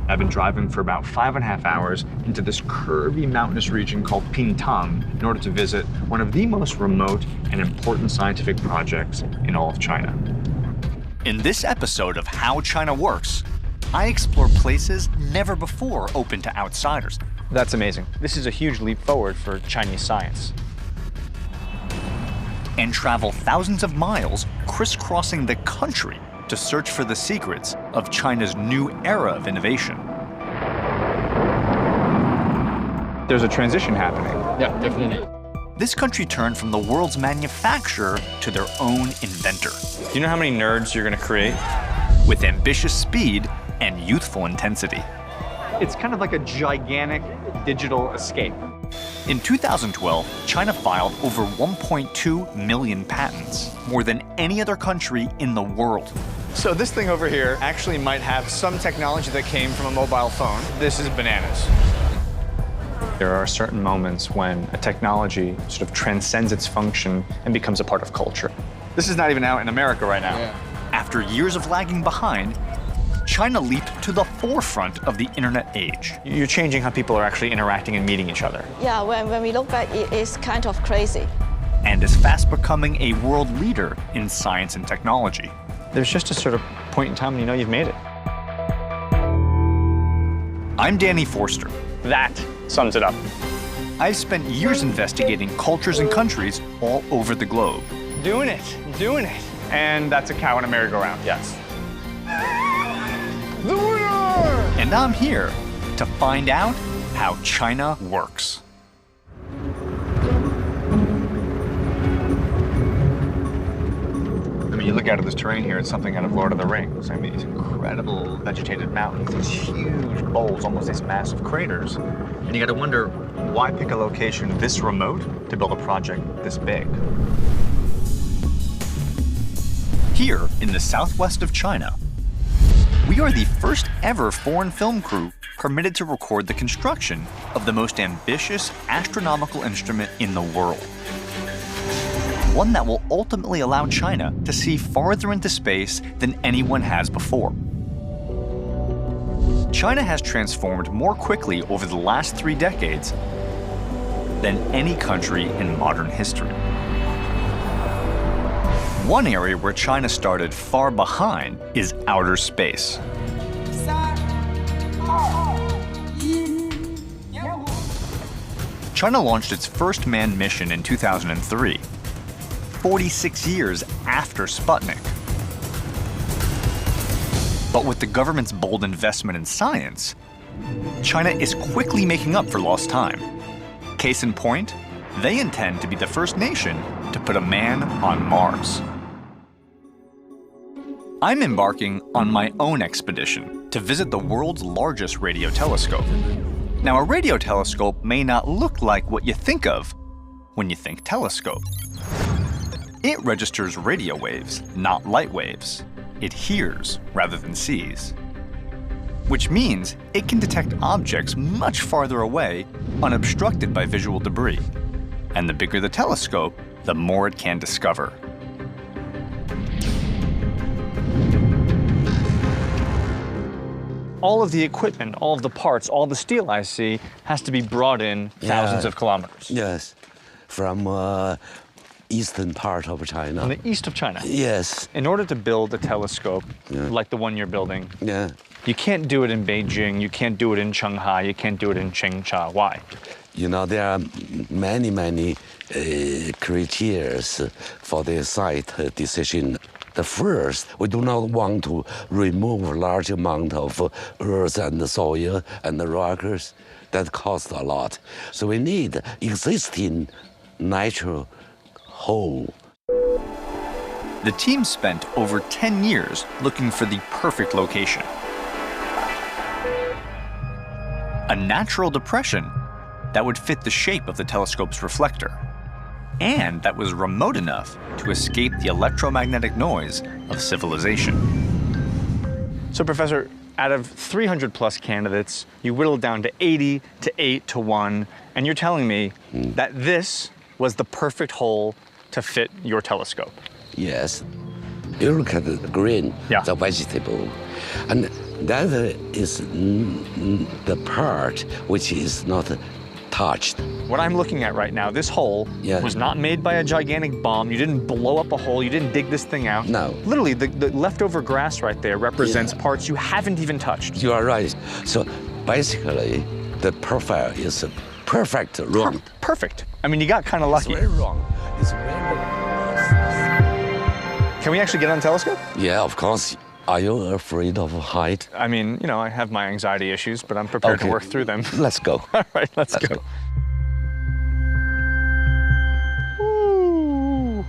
I've been driving for about 5.5 hours into this curvy mountainous region called Pingtang in order to visit one of the most remote and important scientific projects in all of China. In this episode of How China Works, I explore places never before open to outsiders. That's amazing. This is a huge leap forward for Chinese science. And travel thousands of miles crisscrossing the country to search for the secrets of China's new era of innovation. There's a transition happening. Yeah, definitely. This country turned from the world's manufacturer to their own inventor. Do you know how many nerds you're going to create? With ambitious speed and youthful intensity. It's kind of like a gigantic digital escape. In 2012, China filed over 1.2 million patents, more than any other country in the world. So this thing over here actually might have some technology that came from a mobile phone. This is bananas. There are certain moments when a technology sort of transcends its function and becomes a part of culture. This is not even out in America right now. Yeah. After years of lagging behind, China leaped to the forefront of the internet age. You're changing how people are actually interacting and meeting each other. Yeah, when we look back, it is kind of crazy. And is fast becoming a world leader in science and technology. There's just a sort of point in time when you know you've made it. I'm Danny Forster. That sums it up. I've spent years investigating cultures and countries all over the globe. Doing it. And that's a cow in a merry-go-round, yes. The winner! And I'm here to find out how China works. I mean, you look out at this terrain here, it's something out of Lord of the Rings. I mean, these incredible vegetated mountains, these huge bowls, almost these massive craters. And you gotta wonder, why pick a location this remote to build a project this big? Here in the southwest of China, we are the first ever foreign film crew permitted to record the construction of the most ambitious astronomical instrument in the world. One that will ultimately allow China to see farther into space than anyone has before. China has transformed more quickly over the last 3 decades than any country in modern history. One area where China started far behind is outer space. China launched its first manned mission in 2003, 46 years after Sputnik. But with the government's bold investment in science, China is quickly making up for lost time. Case in point, they intend to be the first nation to put a man on Mars. I'm embarking on my own expedition to visit the world's largest radio telescope. Now, a radio telescope may not look like what you think of when you think telescope. It registers radio waves, not light waves. It hears rather than sees. Which means it can detect objects much farther away, unobstructed by visual debris. And the bigger the telescope, the more it can discover. All of the equipment, all of the parts, all the steel I see has to be brought in thousands of kilometers. Yes, from eastern part of China. In the east of China. Yes. In order to build a telescope like the one you're building, Yeah. you can't do it in Beijing, you can't do it in Shanghai, you can't do it in Chengsha. Why? You know, there are many criteria for the site decision. The first, we do not want to remove a large amount of earth and soil and the rockers. That costs a lot. So we need existing natural hole. The team spent over 10 years looking for the perfect location. A natural depression that would fit the shape of the telescope's reflector, and that was remote enough to escape the electromagnetic noise of civilization. So, Professor, out of 300 plus candidates, you whittled down to 80 to 8 to 1, and you're telling me that this was the perfect hole to fit your telescope. Yes. You look at the green, Yeah. the vegetable. And that is the part which is not touched. What I'm looking at right now, this hole Yeah. was not made by a gigantic bomb. You didn't blow up a hole. You didn't dig this thing out. No. Literally, the leftover grass right there represents parts you haven't even touched. You are right. So basically, the profile is perfect wrong. Perfect. I mean, you got kind of It's lucky. very wrong. It's very wrong. Can we actually get on the telescope? Yeah, of course. Are you afraid of height? I mean, you know, I have my anxiety issues, but I'm prepared to Okay. work through them. Let's go. All right, let's Let's go. go. Ooh.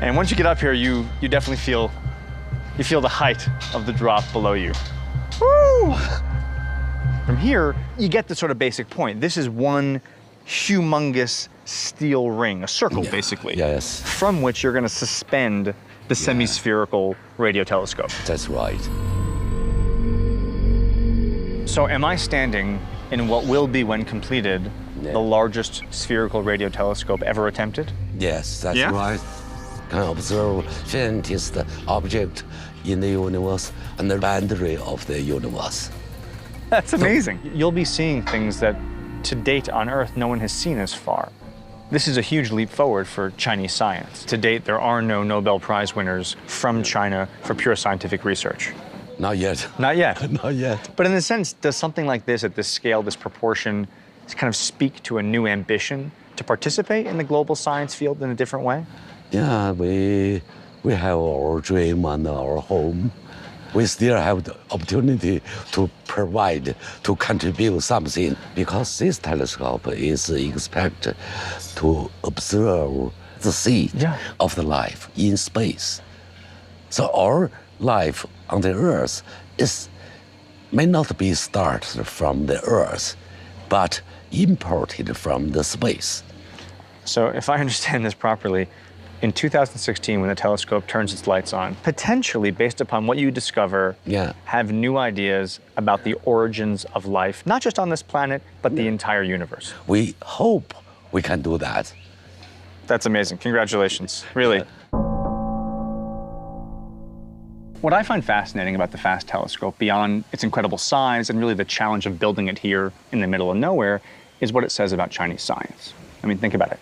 And once you get up here, you definitely feel the height of the drop below you. Woo! From here, you get the sort of basic point. This is one humongous steel ring, a circle basically, Yes, from which you're going to suspend the semi-spherical radio telescope. that's right. So am I standing in what will be, when completed, Yeah. the largest spherical radio telescope ever attempted? Yes, that's Yeah? right. Can observe faintest object in the universe and the boundary of the universe. That's amazing. You'll be seeing things that to date on Earth no one has seen as far. This is a huge leap forward for Chinese science. To date, there are no Nobel Prize winners from China for pure scientific research. Not yet. Not yet. Not yet. But in a sense, does something like this at this scale, this proportion, kind of speak to a new ambition to participate in the global science field in a different way? Yeah, we have our dream and our home. We still have the opportunity to provide, to contribute something, because this telescope is expected to observe the seed Yeah. of the life in space. So our life on the Earth may not be started from the Earth, but imported from the space. So if I understand this properly, in 2016, when the telescope turns its lights on, potentially based upon what you discover, Yeah. have new ideas about the origins of life, not just on this planet, but the entire universe. We hope we can do that. That's amazing. Congratulations, really. What I find fascinating about the FAST telescope, beyond its incredible size and really the challenge of building it here in the middle of nowhere, is what it says about Chinese science. I mean, think about it.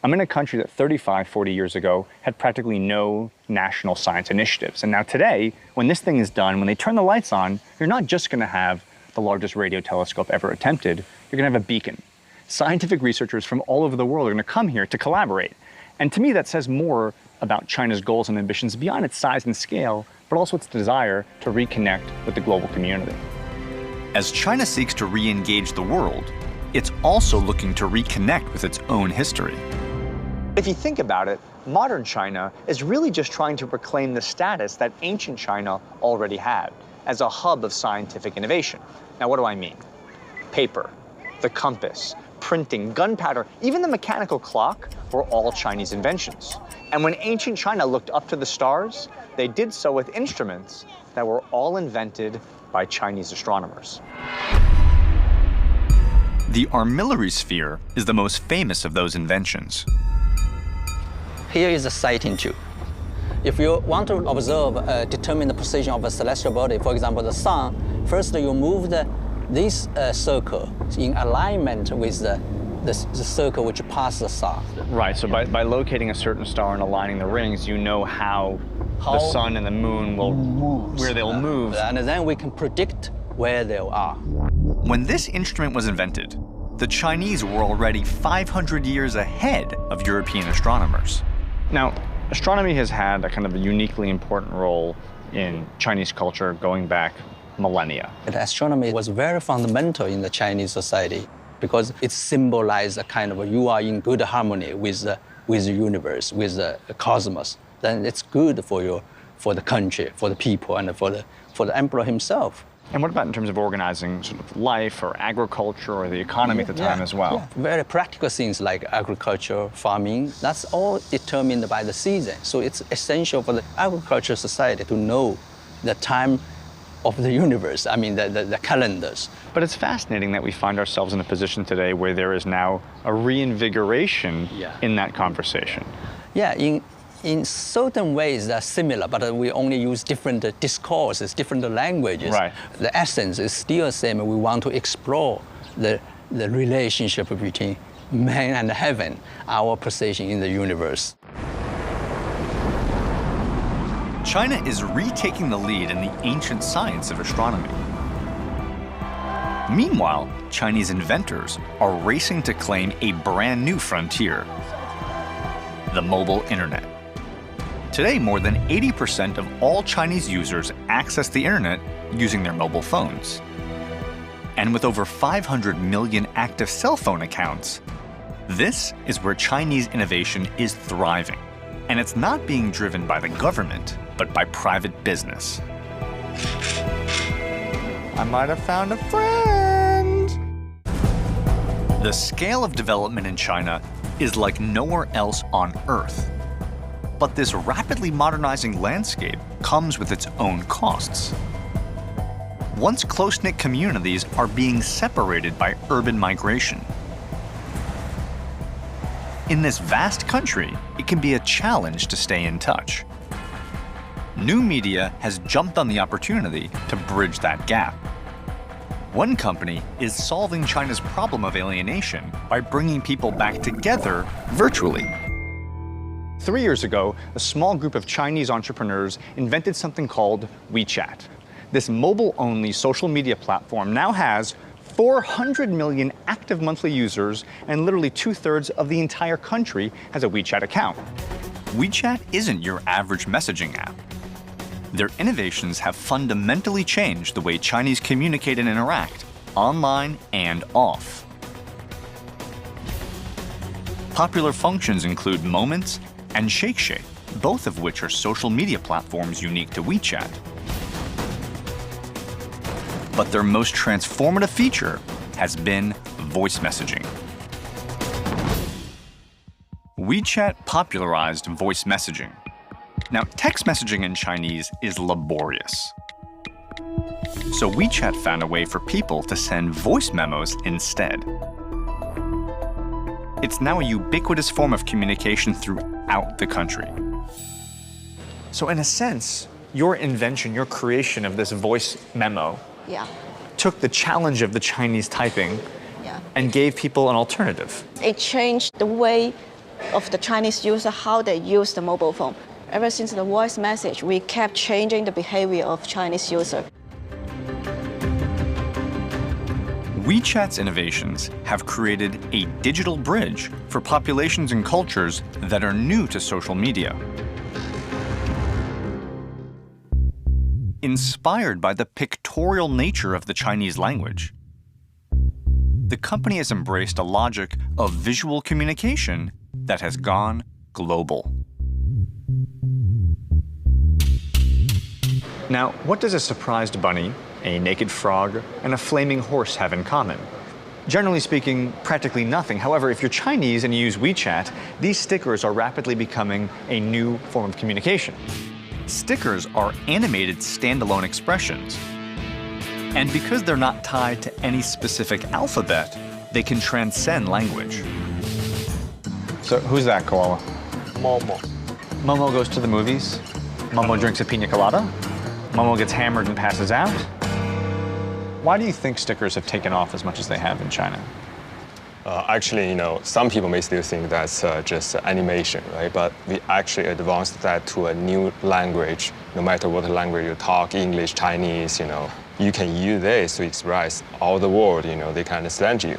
I'm in a country that 35, 40 years ago had practically no national science initiatives. And now today, when this thing is done, when they turn the lights on, you're not just going to have the largest radio telescope ever attempted, you're going to have a beacon. Scientific researchers from all over the world are going to come here to collaborate. And to me, that says more about China's goals and ambitions beyond its size and scale, but also its desire to reconnect with the global community. As China seeks to re-engage the world, it's also looking to reconnect with its own history. If you think about it, modern China is really just trying to reclaim the status that ancient China already had as a hub of scientific innovation. Now, what do I mean? Paper, the compass, printing, gunpowder, even the mechanical clock were all Chinese inventions. And when ancient China looked up to the stars, they did so with instruments that were all invented by Chinese astronomers. The armillary sphere is the most famous of those inventions. Here is a sighting tube. If you want to observe, determine the position of a celestial body, for example, the sun, first you move this circle in alignment with the circle which passes the sun. Right, so by locating a certain star and aligning the rings, you know how the sun and the moon will, where they'll move. And then we can predict where they are. When this instrument was invented, the Chinese were already 500 years ahead of European astronomers. Now, astronomy has had a kind of a uniquely important role in Chinese culture going back millennia. And astronomy was very fundamental in the Chinese society because it symbolized a kind of you are in good harmony with the universe, with the cosmos. Then it's good for the country, for the people, and for the emperor himself. And what about in terms of organizing sort of life or agriculture or the economy at the time as well? Yeah. Very practical things like agriculture, farming, that's all determined by the season. So it's essential for the agricultural society to know the time of the universe, I mean the calendars. But it's fascinating that we find ourselves in a position today where there is now a reinvigoration in that conversation. Yeah, in in certain ways they're similar, but we only use different discourses, different languages. Right. The essence is still the same. We want to explore the relationship between man and heaven, our position in the universe. China is retaking the lead in the ancient science of astronomy. Meanwhile, Chinese inventors are racing to claim a brand new frontier: the mobile internet. Today, more than 80% of all Chinese users access the internet using their mobile phones. And with over 500 million active cell phone accounts, this is where Chinese innovation is thriving. And it's not being driven by the government, but by private business. I might have found a friend. The scale of development in China is like nowhere else on Earth. But this rapidly modernizing landscape comes with its own costs. Once close-knit communities are being separated by urban migration. In this vast country, it can be a challenge to stay in touch. New media has jumped on the opportunity to bridge that gap. One company is solving China's problem of alienation by bringing people back together virtually. 3 years ago, a small group of Chinese entrepreneurs invented something called WeChat. This mobile-only social media platform now has 400 million active monthly users, and literally 2/3 of the entire country has a WeChat account. WeChat isn't your average messaging app. Their innovations have fundamentally changed the way Chinese communicate and interact, online and off. Popular functions include Moments and Shake, both of which are social media platforms unique to WeChat. But their most transformative feature has been voice messaging. WeChat popularized voice messaging. Now, text messaging in Chinese is laborious. So WeChat found a way for people to send voice memos instead. It's now a ubiquitous form of communication throughout the country. So in a sense, your invention, your creation of this voice memo Yeah. took the challenge of the Chinese typing Yeah. and gave people an alternative. It changed the way of the Chinese user, how they use the mobile phone. Ever since the voice message, we kept changing the behavior of Chinese user. WeChat's innovations have created a digital bridge for populations and cultures that are new to social media. Inspired by the pictorial nature of the Chinese language, the company has embraced a logic of visual communication that has gone global. Now, what does a surprised bunny, a naked frog, and a flaming horse have in common? Generally speaking, practically nothing. However, if you're Chinese and you use WeChat, these stickers are rapidly becoming a new form of communication. Stickers are animated standalone expressions. And because they're not tied to any specific alphabet, they can transcend language. So who's that, Koala? Momo. Momo goes to the movies. Momo drinks a pina colada. Momo gets hammered and passes out. Why do you think stickers have taken off as much as they have in China? Actually, some people may still think that's just animation, right? But we actually advanced that to a new language. No matter what language you talk, English, Chinese, you can use this to express all the world, they can understand you.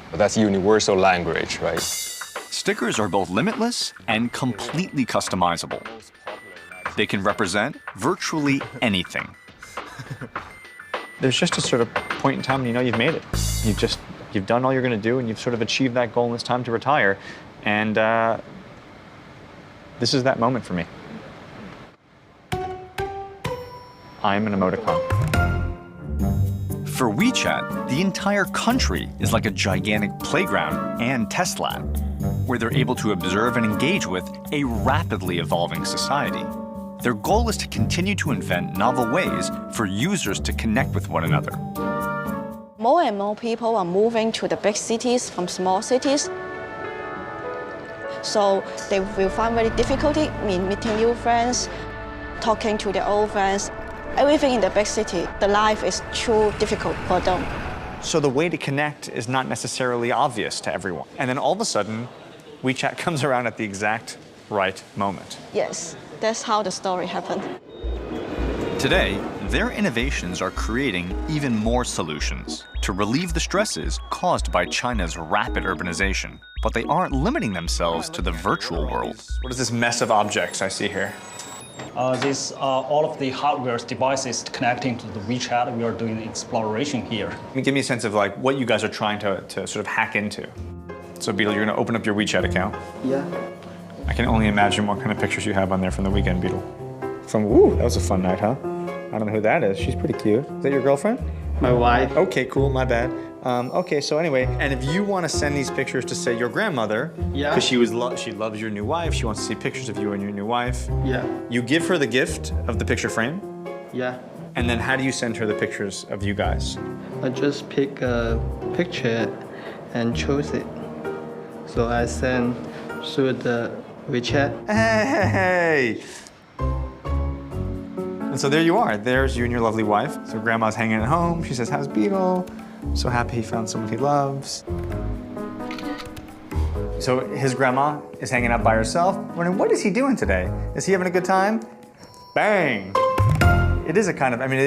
But that's universal language, right? Stickers are both limitless and completely customizable. They can represent virtually anything. There's just a sort of point in time when you know you've made it. You've done all you're going to do, and you've sort of achieved that goal, and it's time to retire. And this is that moment for me. I'm an emoticon. For WeChat, the entire country is like a gigantic playground and test lab, where they're able to observe and engage with a rapidly evolving society. Their goal is to continue to invent novel ways for users to connect with one another. More and more people are moving to the big cities from small cities. So they will find very difficulty in meeting new friends, talking to their old friends. Everything in the big city, the life is too difficult for them. So the way to connect is not necessarily obvious to everyone. And then all of a sudden, WeChat comes around at the exact right moment. Yes, that's how the story happened. Today, their innovations are creating even more solutions to relieve the stresses caused by China's rapid urbanization. But they aren't limiting themselves to the virtual world. What is this mess of objects I see here? These are all of the hardware devices connecting to the WeChat. We are doing exploration here. Give me a sense of like what you guys are trying to sort of hack into. So Beetle, you're gonna open up your WeChat account. Yeah. I can only imagine what kind of pictures you have on there from the weekend, Beetle. That was a fun night, huh? I don't know who that is. She's pretty cute. Is that your girlfriend? My wife. Okay, cool, my bad. Okay, so anyway, and if you want to send these pictures to, say, your grandmother, Yeah. because she loves your new wife, she wants to see pictures of you and your new wife, Yeah. you give her the gift of the picture frame, Yeah. and then how do you send her the pictures of you guys? I just pick a picture and choose it. So I send through the WeChat. Hey! And so there you are. There's you and your lovely wife. So grandma's hanging at home. She says, how's Beetle? So happy he found someone he loves. So his grandma is hanging out by herself, wondering, what is he doing today? Is he having a good time? Bang! It is a kind of, I mean,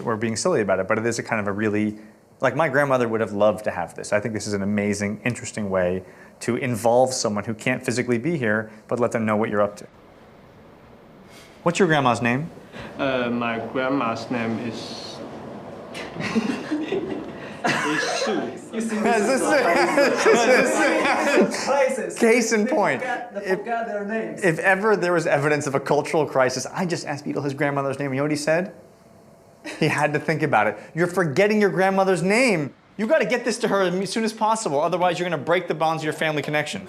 we're being silly about it, but it is a kind of a really, like my grandmother would have loved to have this. I think this is an amazing, interesting way to involve someone who can't physically be here, but let them know what you're up to. What's your grandma's name? My grandma's name is Sue. Case in point. Forgot their names. If ever there was evidence of a cultural crisis, I just asked Beetle his grandmother's name. You know what he said? He had to think about it. You're forgetting your grandmother's name. You got to get this to her as soon as possible. Otherwise, you're going to break the bonds of your family connection.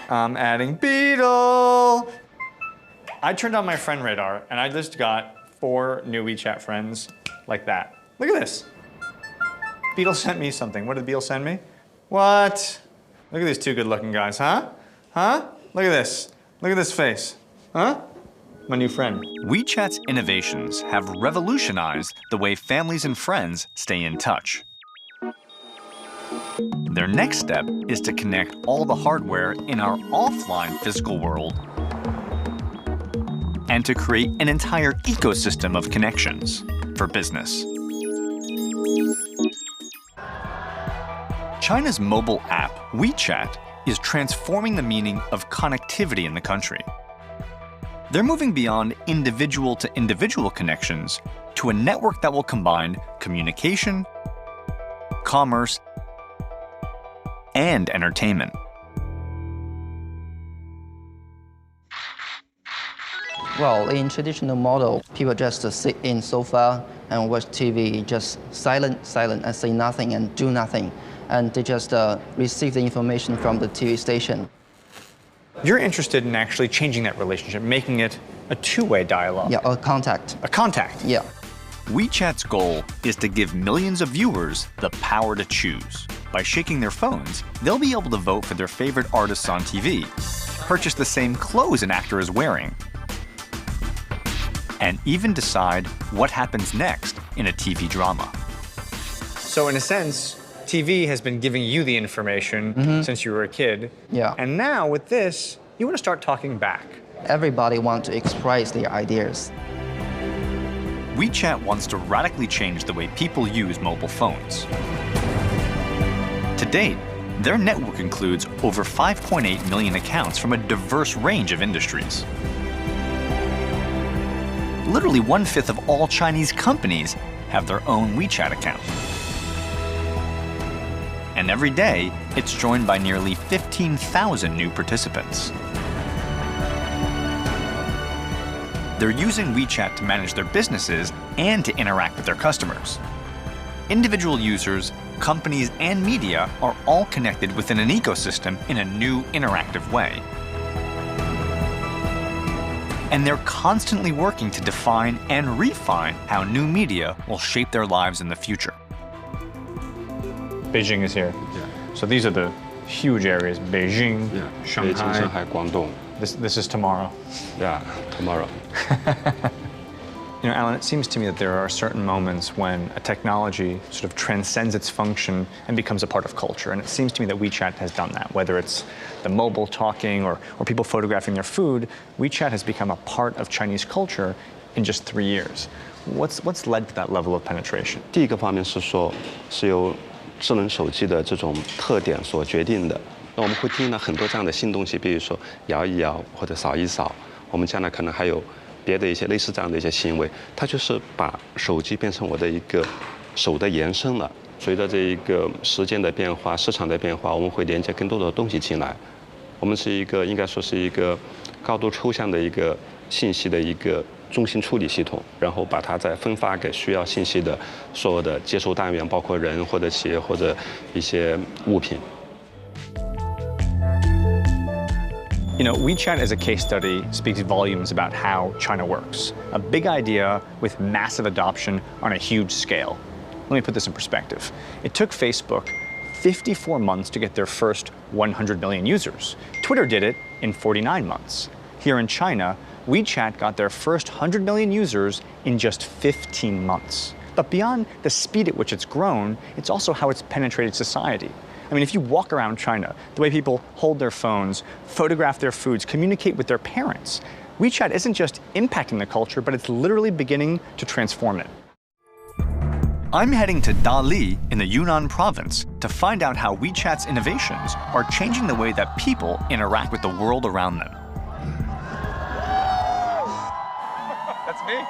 I'm adding Beetle. I turned on my friend radar, and I just got 4 new WeChat friends like that. Look at this. Beetle sent me something. What did Beetle send me? What? Look at these 2 good-looking guys, huh? Huh? Look at this. Look at this face. Huh? My new friend. WeChat's innovations have revolutionized the way families and friends stay in touch. Their next step is to connect all the hardware in our offline physical world and to create an entire ecosystem of connections for business. China's mobile app, WeChat, is transforming the meaning of connectivity in the country. They're moving beyond individual-to-individual connections to a network that will combine communication, commerce, and entertainment. Well, in traditional model, people just sit in sofa and watch TV, just silent, and say nothing and do nothing. And they just receive the information from the TV station. You're interested in actually changing that relationship, making it a 2-way dialogue. Yeah, a contact. A contact. Yeah. WeChat's goal is to give millions of viewers the power to choose. By shaking their phones, they'll be able to vote for their favorite artists on TV, purchase the same clothes an actor is wearing, and even decide what happens next in a TV drama. So in a sense, TV has been giving you the information since you were a kid. Yeah. And now with this, you want to start talking back. Everybody wants to express their ideas. WeChat wants to radically change the way people use mobile phones. To date, their network includes over 5.8 million accounts from a diverse range of industries. Literally 1/5 of all Chinese companies have their own WeChat account. And every day, it's joined by nearly 15,000 new participants. They're using WeChat to manage their businesses and to interact with their customers. Individual users, companies, and media are all connected within an ecosystem in a new interactive way. And they're constantly working to define and refine how new media will shape their lives in the future. Beijing is here. So these are the huge areas, Beijing, Yeah. Shanghai. Beijing, Shanghai, Guangdong. This is tomorrow. Yeah, tomorrow. You know, Alan, it seems to me that there are certain moments when a technology sort of transcends its function and becomes a part of culture. And it seems to me that WeChat has done that. Whether it's the mobile talking or people photographing their food, WeChat has become a part of Chinese culture in just 3 years. What's led to that level of penetration? 第一个方面是说，是由智能手机的这种特点所决定的。那我们会听到很多这样的新东西，比如说摇一摇或者扫一扫。我们将来可能还有别的一些类似这样的一些行为，它就是把手机变成我的一个手的延伸了。随着这一个时间的变化、市场的变化，我们会连接更多的东西进来。我们是一个应该说是一个高度抽象的一个信息的一个中心处理系统，然后把它再分发给需要信息的所有的接收单元，包括人或者企业或者一些物品。You know, WeChat as a case study speaks volumes about how China works. A big idea with massive adoption on a huge scale. Let me put this in perspective. It took Facebook 54 months to get their first 100 million users. Twitter did it in 49 months. Here in China, WeChat got their first 100 million users in just 15 months. But beyond the speed at which it's grown, it's also how it's penetrated society. I mean, if you walk around China, the way people hold their phones, photograph their foods, communicate with their parents, WeChat isn't just impacting the culture, but it's literally beginning to transform it. I'm heading to Dali in the Yunnan province to find out how WeChat's innovations are changing the way that people interact with the world around them. That's me.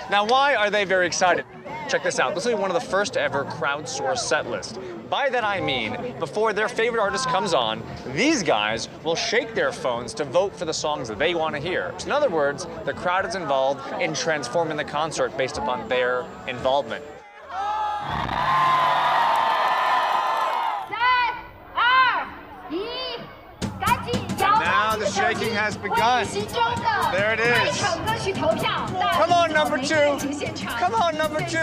Now, why are they very excited? Check this out. This will be one of the first ever crowdsourced set lists. By that I mean, before their favorite artist comes on, these guys will shake their phones to vote for the songs that they want to hear. In other words, the crowd is involved in transforming the concert based upon their involvement. Now the shaking has begun. There it is. Come on, number two. Come on, number two.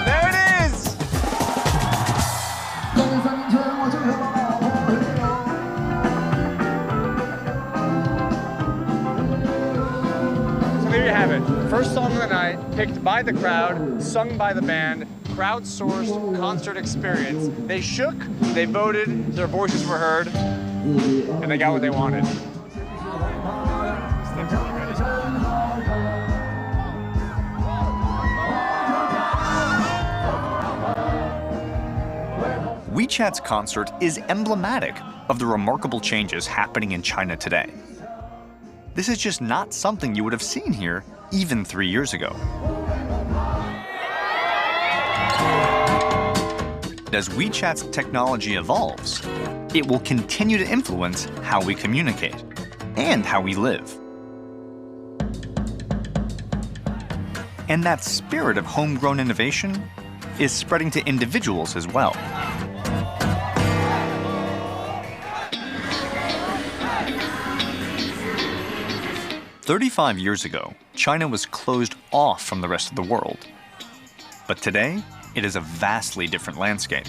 There it is. So there you have it. First song of the night, picked by the crowd, sung by the band, crowdsourced concert experience. They shook, they voted, their voices were heard, and they got what they wanted. WeChat's concert is emblematic of the remarkable changes happening in China today. This is just not something you would have seen here even 3 years ago. As WeChat's technology evolves, it will continue to influence how we communicate and how we live. And that spirit of homegrown innovation is spreading to individuals as well. "35 years ago, China was closed off from the rest of the world. But today, it is a vastly different landscape."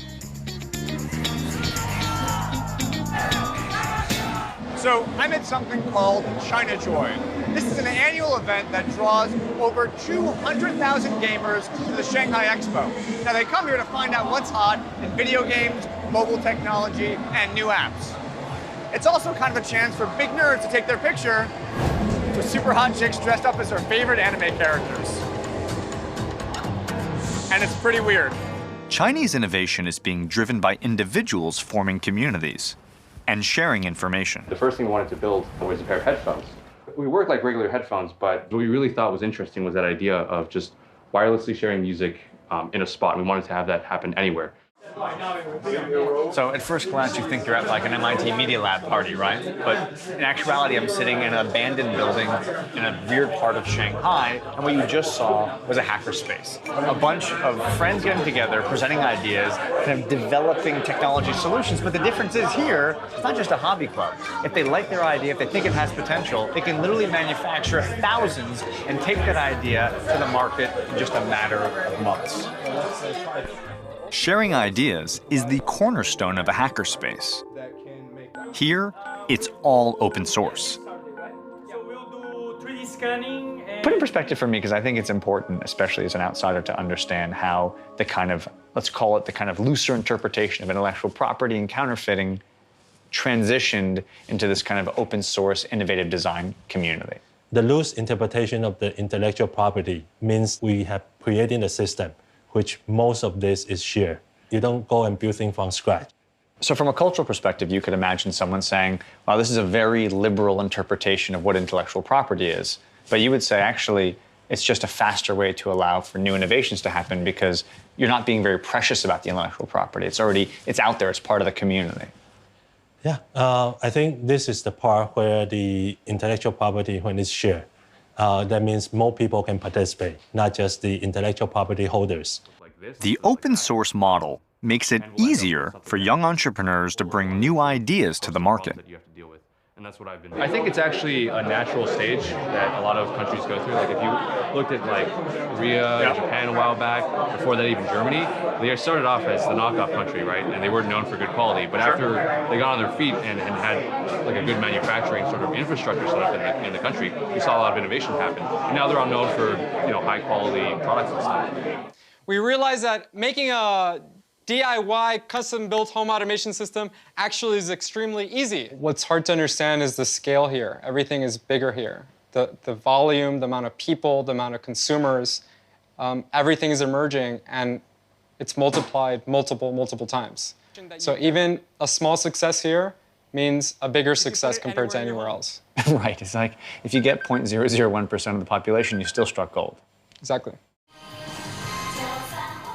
So I'm at something called China Joy. This is an annual event that draws over 200,000 gamers to the Shanghai Expo. Now they come here to find out what's hot in video games, mobile technology, and new apps. It's also kind of a chance for big nerds to take their picture with super hot chicks dressed up as their favorite anime characters. And it's pretty weird. Chinese innovation is being driven by individuals forming communities and sharing information. The first thing we wanted to build was a pair of headphones. We work like regular headphones, but what we really thought was interesting was that idea of just wirelessly sharing music in a spot. We wanted to have that happen anywhere. So at first glance, you think you're at like an MIT Media Lab party, right? But in actuality, I'm sitting in an abandoned building in a weird part of Shanghai, and what you just saw was a hackerspace. A bunch of friends getting together, presenting ideas, kind of developing technology solutions. But the difference is here, it's not just a hobby club. If they like their idea, if they think it has potential, they can literally manufacture thousands and take that idea to the market in just a matter of months. Sharing ideas is the cornerstone of a hackerspace. Here, it's all open source. Put in perspective for me, because I think it's important, especially as an outsider, to understand how the kind of, let's call it the kind of looser interpretation of intellectual property and counterfeiting transitioned into this kind of open source, innovative design community. The loose interpretation of the intellectual property means we have created a system which most of this is shared. You don't go and build things from scratch. So from a cultural perspective, you could imagine someone saying, wow, this is a very liberal interpretation of what intellectual property is. But you would say, actually, it's just a faster way to allow for new innovations to happen because you're not being very precious about the intellectual property. It's out there, it's part of the community. Yeah, I think this is the part where the intellectual property, when it's shared, that means more people can participate, not just the intellectual property holders. The open source model makes it easier for young entrepreneurs to bring new ideas to the market. I think it's actually a natural stage that a lot of countries go through. Like if you looked at like Korea, and Japan a while back, before that even Germany, they started off as the knockoff country, right? And they were known for good quality. But after they got on their feet and had like a good manufacturing sort of infrastructure set up in the country, we saw a lot of innovation happen. And now they're all known for, you know, high quality products and stuff. We realized that making a DIY custom-built home automation system actually is extremely easy. What's hard to understand is the scale here. Everything is bigger here. The volume, the amount of people, the amount of consumers, everything is emerging, and it's multiplied multiple times. So even a small success here means a bigger success compared to anywhere else. Right, it's like if you get 0.001% of the population, you still struck gold. Exactly.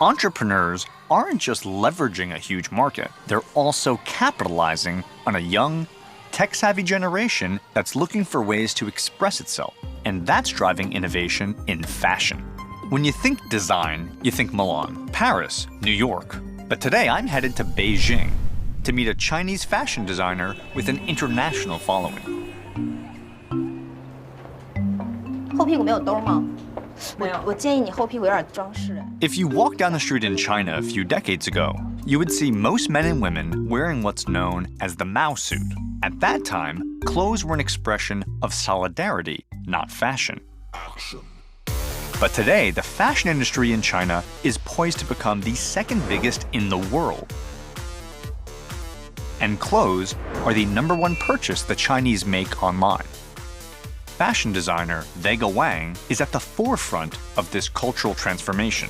Entrepreneurs aren't just leveraging a huge market, they're also capitalizing on a young, tech-savvy generation that's looking for ways to express itself. And that's driving innovation in fashion. When you think design, you think Milan, Paris, New York. But today I'm headed to Beijing to meet a Chinese fashion designer with an international following. 后屁股没有兜吗？我建议你后屁股有点装饰。 If you walk down the street in China a few decades ago, you would see most men and women wearing what's known as the Mao suit. At that time, clothes were an expression of solidarity, not fashion. But today, the fashion industry in China is poised to become the second biggest in the world. And clothes are the #1 purchase the Chinese make online. Fashion designer Vega Wang is at the forefront of this cultural transformation.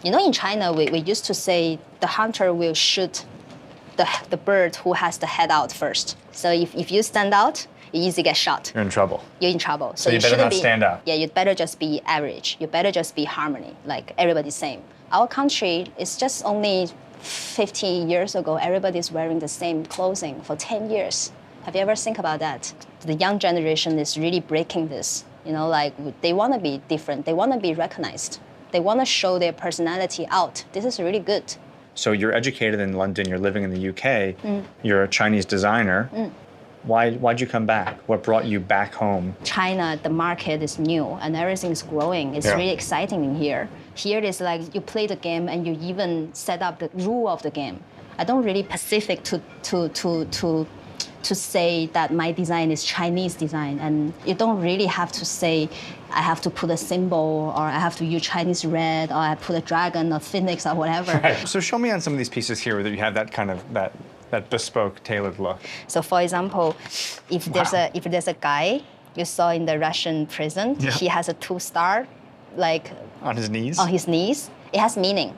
You know, in China, we used to say the hunter will shoot the bird who has the head out first. So if you stand out, you easily get shot. You're in trouble. You're in trouble. So you better not stand out. Yeah, you'd better just be average. You better just be harmony, like everybody's same. Our country is just only 50 years ago, everybody's wearing the same clothing for 10 years. Have you ever think about that? The young generation is really breaking this. You know, like they want to be different. They want to be recognized. They want to show their personality out. This is really good. So you're educated in London, you're living in the UK, you're a Chinese designer. Why'd you come back? What brought you back home? China, the market is new and everything is growing. It's really exciting in here. Here it is like you play the game and you even set up the rule of the game. I don't really specific to say that my design is Chinese design, and you don't really have to say I have to put a symbol or I have to use Chinese red or I put a dragon or phoenix or whatever. Right. So show me on some of these pieces here that you have that kind of that bespoke, tailored look. So for example, if there's a guy you saw in the Russian prison, he has a 2-star, like on his knees. On his knees, it has meaning.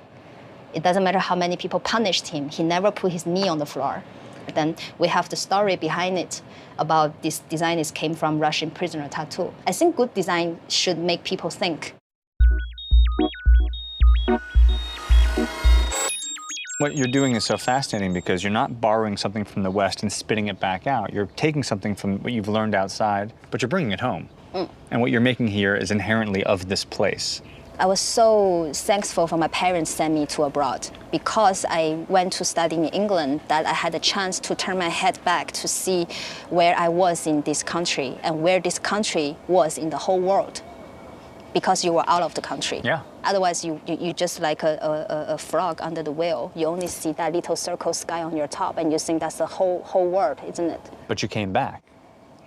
It doesn't matter how many people punished him. He never put his knee on the floor. Then we have the story behind it about this design came from Russian prisoner tattoo. I think good design should make people think. What you're doing is so fascinating because you're not borrowing something from the West and spitting it back out. You're taking something from what you've learned outside, but you're bringing it home. And what you're making here is inherently of this place. I was so thankful for my parents sent me to abroad. Because I went to study in England, that I had a chance to turn my head back to see where I was in this country and where this country was in the whole world. because you were out of the country. Yeah. Otherwise, you just like a frog under the wheel. You only see that little circle sky on your top, and you think that's the whole world, isn't it? But you came back.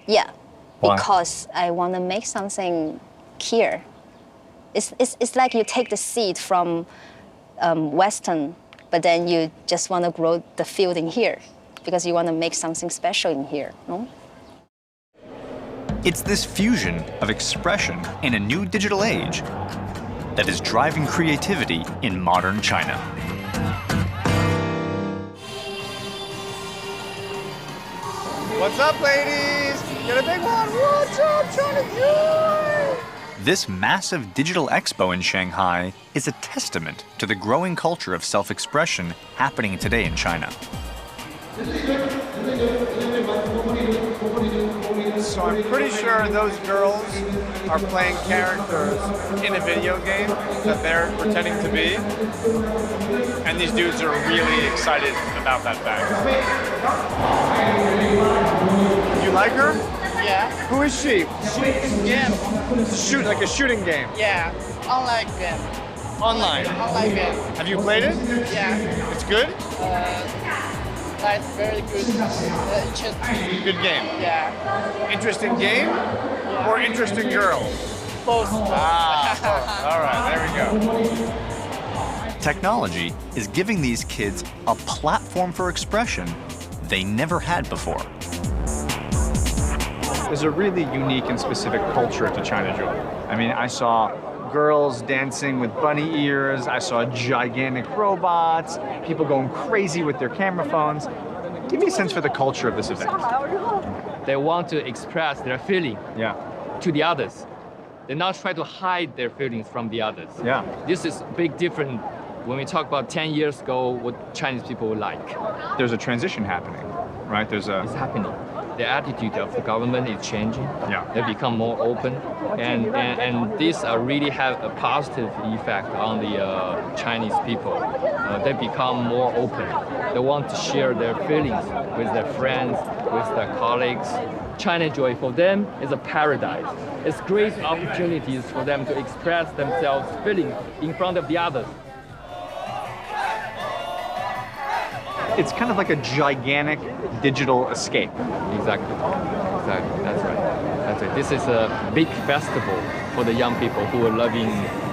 Yeah, Why? because I want to make something here. It's like you take the seed from Western, but then you just want to grow the field in here because you want to make something special in here, no? It's this fusion of expression in a new digital age that is driving creativity in modern China. What's up, ladies? Got a big one. What's up, China? This massive digital expo in Shanghai is a testament to the growing culture of self-expression happening today in China. So I'm pretty sure those girls are playing characters in a video game that they're pretending to be. And these dudes are really excited about that fact. You like her? Yeah. Who is she? Game. Like a shooting game. Yeah. Online game. Online? Online game. Have you played it? Yeah. It's good? That's very good. Interesting. Good game. Yeah. Interesting game or interesting girl? Both. Ah, all right, there we go. Technology is giving these kids a platform for expression they never had before. There's a really unique and specific culture to China, Joel. I mean, I saw girls dancing with bunny ears, I saw gigantic robots, people going crazy with their camera phones. Give me a sense for the culture of this event. They want to express their feeling to the others. They not try to hide their feelings from the others. Yeah. This is a big difference when we talk about 10 years ago what Chinese people would like. There's a transition happening, right? It's happening. The attitude of the government is changing. Yeah. They become more open, and this really have a positive effect on the Chinese people. They become more open. They want to share their feelings with their friends, with their colleagues. China Joy for them is a paradise. It's great opportunities for them to express themselves feelings in front of the others. It's kind of like a gigantic digital escape. Exactly. That's right. This is a big festival for the young people who are loving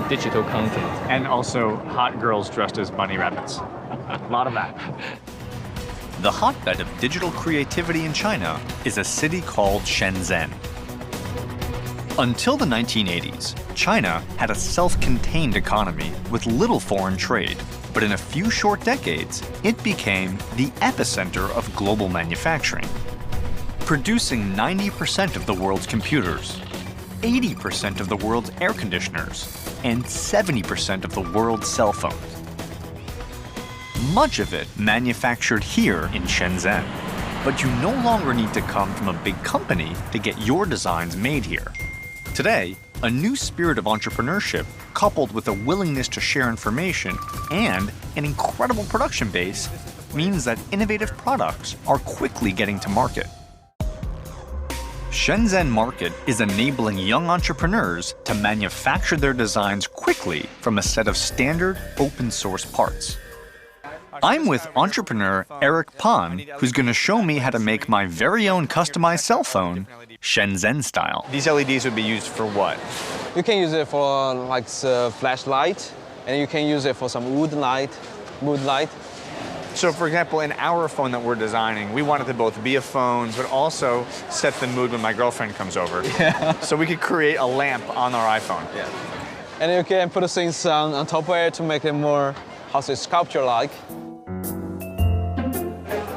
digital content. And also hot girls dressed as bunny rabbits. A lot of that. The hotbed of digital creativity in China is a city called Shenzhen. Until the 1980s, China had a self-contained economy with little foreign trade. But in a few short decades, it became the epicenter of global manufacturing, producing 90% of the world's computers, 80% of the world's air conditioners, and 70% of the world's cell phones. Much of it manufactured here in Shenzhen. But you no longer need to come from a big company to get your designs made here. Today, a new spirit of entrepreneurship, coupled with a willingness to share information and an incredible production base, means that innovative products are quickly getting to market. Shenzhen Market is enabling young entrepreneurs to manufacture their designs quickly from a set of standard open-source parts. I'm with entrepreneur Eric Pan, who's going to show me how to make my very own customized cell phone, Shenzhen style. These LEDs would be used for what? You can use it for like flashlight, and you can use it for some mood light. So for example, in our phone that we're designing, we want it to both be a phone, but also set the mood when my girlfriend comes over. Yeah. So we could create a lamp on our iPhone. Yeah. And you can put things on top of it to make it more, sculpture-like.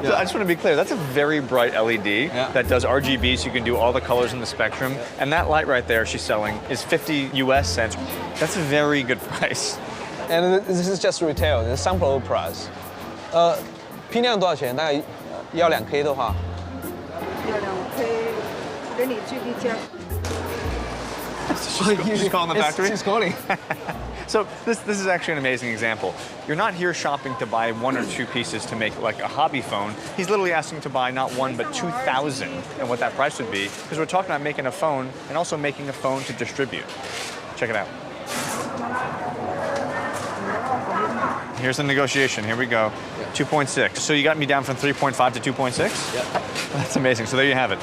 So I just want to be clear, that's a very bright LED that does RGB, so you can do all the colors in the spectrum. And that light right there she's selling is 50 US cents. That's a very good price. And this is just retail, the sample price. 批量多少钱？大概要2K 的话。要2K，给你最低价。She's calling the factory? She's calling. So this is actually an amazing example. You're not here shopping to buy 1 or 2 pieces to make like a hobby phone. He's literally asking to buy not 1 but 2,000 and what that price would be, because we're talking about making a phone and also making a phone to distribute. Check it out. Here's the negotiation. Here we go. 2.6. So you got me down from 3.5 to 2.6? Yeah. That's amazing. So there you have it.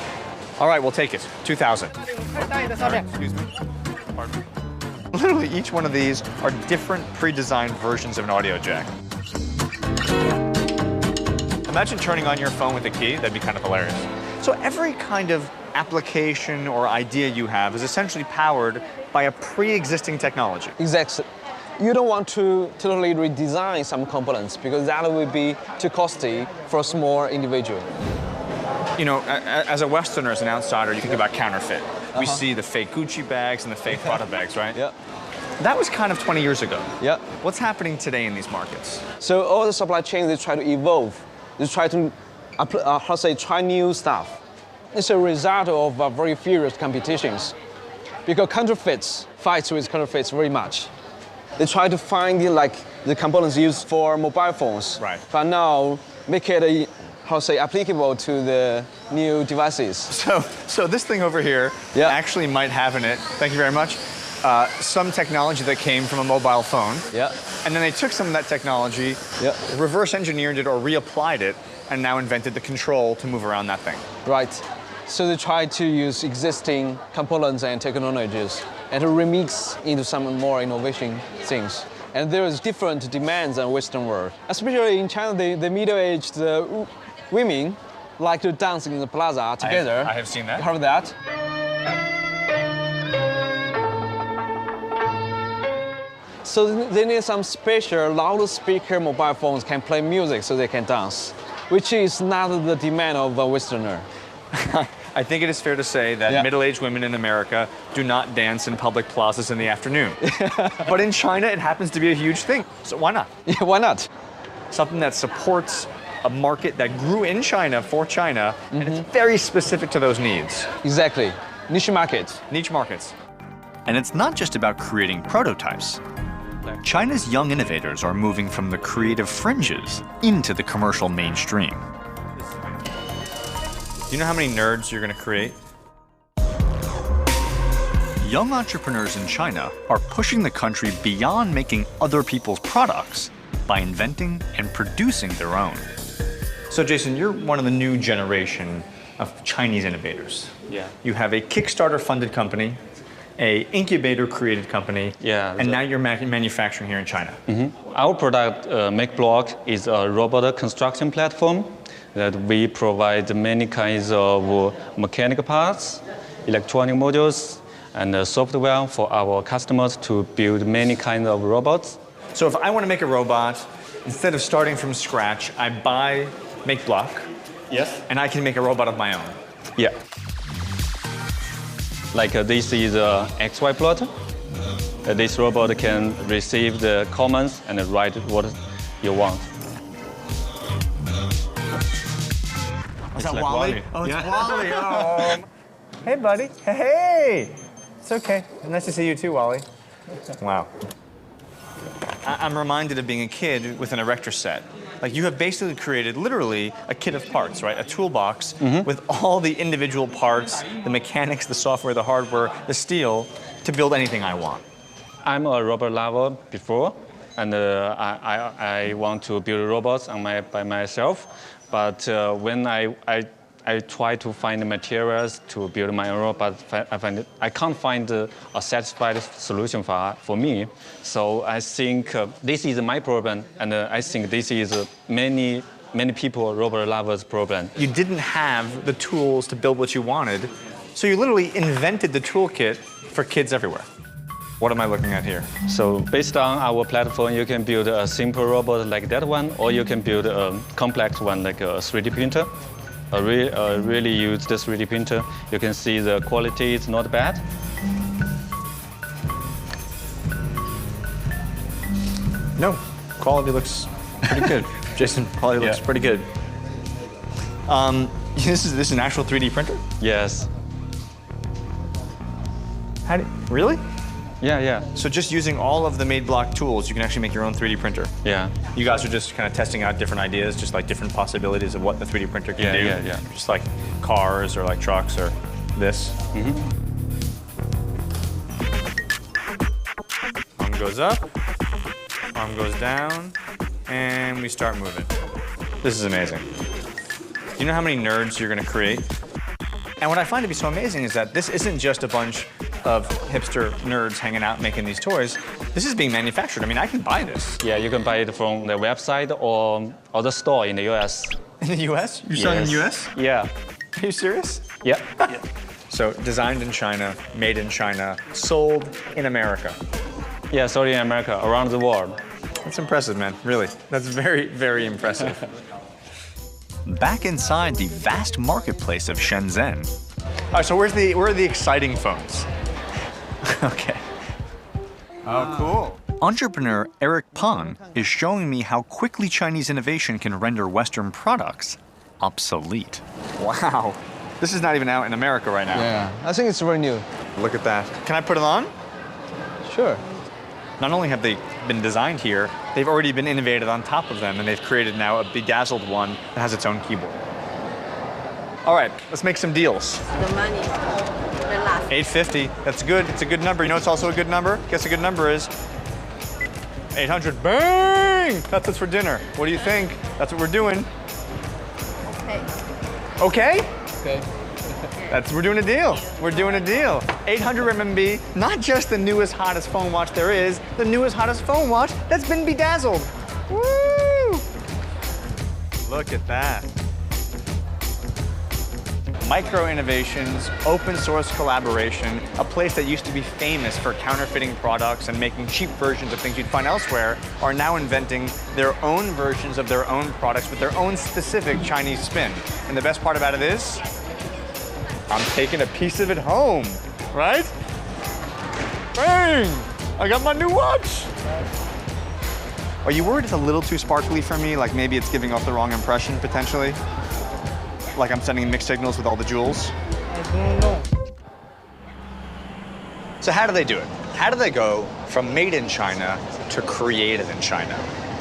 All right, we'll take it. 2,000. Excuse me. Pardon me. Literally, each one of these are different pre-designed versions of an audio jack. Imagine turning on your phone with a key. That'd be kind of hilarious. So every kind of application or idea you have is essentially powered by a pre-existing technology. Exactly. You don't want to totally redesign some components because that would be too costly for a small individual. You know, as a Westerner, as an outsider, you think about counterfeit. We see the fake Gucci bags and the fake Prada bags, right? Yeah. That was kind of 20 years ago. Yeah. What's happening today in these markets? So all the supply chains, they try to evolve. They try to, try new stuff. It's a result of very furious competitions because counterfeits fights with counterfeits very much. They try to find the components used for mobile phones. Right. But now make it applicable to the new devices. So this thing over here actually might have in it, thank you very much, some technology that came from a mobile phone. Yeah. And then they took some of that technology, reverse engineered it or reapplied it, and now invented the control to move around that thing. Right. So they try to use existing components and technologies and to remix into some more innovation things. And there is different demands in Western world. Especially in China, the middle-aged women like to dance in the plaza together. I have seen that. You heard that? So they need some special loudspeaker mobile phones can play music so they can dance, which is not the demand of a Westerner. I think it is fair to say that middle-aged women in America do not dance in public plazas in the afternoon. But in China, it happens to be a huge thing. So why not? Yeah, why not? Something that supports a market that grew in China for China, and it's very specific to those needs. Exactly. Niche markets. Niche markets. And it's not just about creating prototypes. China's young innovators are moving from the creative fringes into the commercial mainstream. Do you know how many nerds you're going to create? Young entrepreneurs in China are pushing the country beyond making other people's products by inventing and producing their own. So Jason, you're one of the new generation of Chinese innovators. Yeah. You have a Kickstarter-funded company, a incubator-created company, and now you're manufacturing here in China. Our product, MakeBlock, is a robot construction platform that we provide many kinds of mechanical parts, electronic modules, and software for our customers to build many kinds of robots. So if I want to make a robot, instead of starting from scratch, I buy MakeBlock. Yes. And I can make a robot of my own. Yeah. Like this is a XY plotter. This robot can receive the commands and write what you want. Is that like Wally? Oh, it's Wally. Oh. Hey, buddy. Hey. It's okay. Nice to see you too, Wally. Wow. I'm reminded of being a kid with an erector set. Like you have basically created literally a kit of parts, right? A toolbox with all the individual parts, the mechanics, the software, the hardware, the steel, to build anything I want. I'm a robot lover before, and I want to build robots by myself. But when I try to find the materials to build my own robot, I can't find a satisfied solution for me. So I think this is my problem, and I think this is many people, robot lovers' problem. You didn't have the tools to build what you wanted, so you literally invented the toolkit for kids everywhere. What am I looking at here? So based on our platform, you can build a simple robot like that one, or you can build a complex one like a 3D printer. I really use the 3D printer. You can see the quality is not bad. No, quality looks pretty good. Jason, quality looks pretty good. This is an actual 3D printer? Yes. Really? Yeah. So just using all of the MakeBlock tools, you can actually make your own 3D printer? Yeah. You guys are just kind of testing out different ideas, just like different possibilities of what the 3D printer can do? Yeah. Just like cars or like trucks or this? goes up, arm goes down, and we start moving. This is amazing. Do you know how many nerds you're gonna create? And what I find to be so amazing is that this isn't just a bunch of hipster nerds hanging out making these toys. This is being manufactured. I mean, I can buy this. Yeah, you can buy it from the website or the store in the US. In the US? You're selling in the US? Yeah. Are you serious? Yeah. So designed in China, made in China, sold in America. Yeah, sold in America, around the world. That's impressive, man, really. That's very, very impressive. Back inside the vast marketplace of Shenzhen. All right, so where are the exciting phones? Okay. Oh, cool. Entrepreneur Eric Pan is showing me how quickly Chinese innovation can render Western products obsolete. Wow. This is not even out in America right now. Yeah, I think it's very new. Look at that. Can I put it on? Sure. Not only have they been designed here, they've already been innovated on top of them, and they've created now a bedazzled one that has its own keyboard. All right, let's make some deals. The money, the last. $850, that's good. It's a good number. You know what's also a good number? Guess a good number is 800. Bang! That's us for dinner. What do you think? That's what we're doing. Okay. Okay? Okay. We're doing a deal. We're doing a deal. 800 RMB, not just the newest, hottest phone watch there is, the newest, hottest phone watch that's been bedazzled. Woo! Look at that. Micro innovations, open source collaboration, a place that used to be famous for counterfeiting products and making cheap versions of things you'd find elsewhere, are now inventing their own versions of their own products with their own specific Chinese spin. And the best part about it is, I'm taking a piece of it home, right? Bang! I got my new watch! Are you worried it's a little too sparkly for me? Like maybe it's giving off the wrong impression, potentially? Like I'm sending mixed signals with all the jewels? I don't know. So how do they do it? How do they go from made in China to created in China?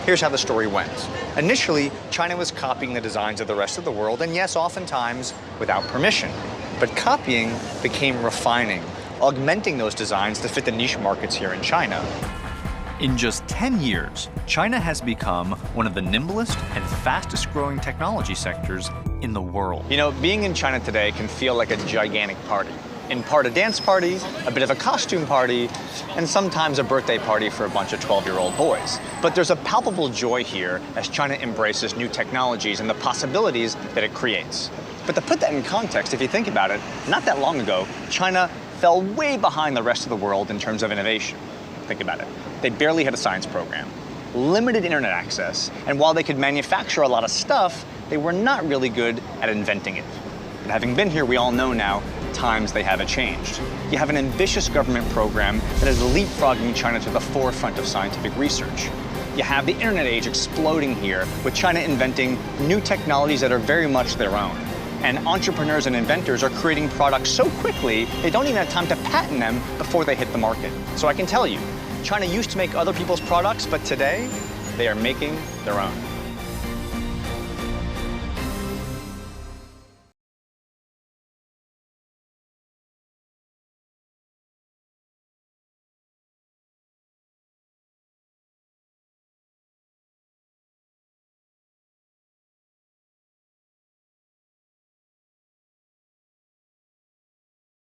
Here's how the story went. Initially, China was copying the designs of the rest of the world, and yes, oftentimes without permission. But copying became refining, augmenting those designs to fit the niche markets here in China. In just 10 years, China has become one of the nimblest and fastest growing technology sectors in the world. You know, being in China today can feel like a gigantic party. In part a dance party, a bit of a costume party, and sometimes a birthday party for a bunch of 12-year-old boys. But there's a palpable joy here as China embraces new technologies and the possibilities that it creates. But to put that in context, if you think about it, not that long ago, China fell way behind the rest of the world in terms of innovation. Think about it. They barely had a science program, limited internet access, and while they could manufacture a lot of stuff, they were not really good at inventing it. But having been here, we all know now, times they haven't changed. You have an ambitious government program that is leapfrogging China to the forefront of scientific research. You have the internet age exploding here, with China inventing new technologies that are very much their own. And entrepreneurs and inventors are creating products so quickly, they don't even have time to patent them before they hit the market. So I can tell you, China used to make other people's products, but today, they are making their own.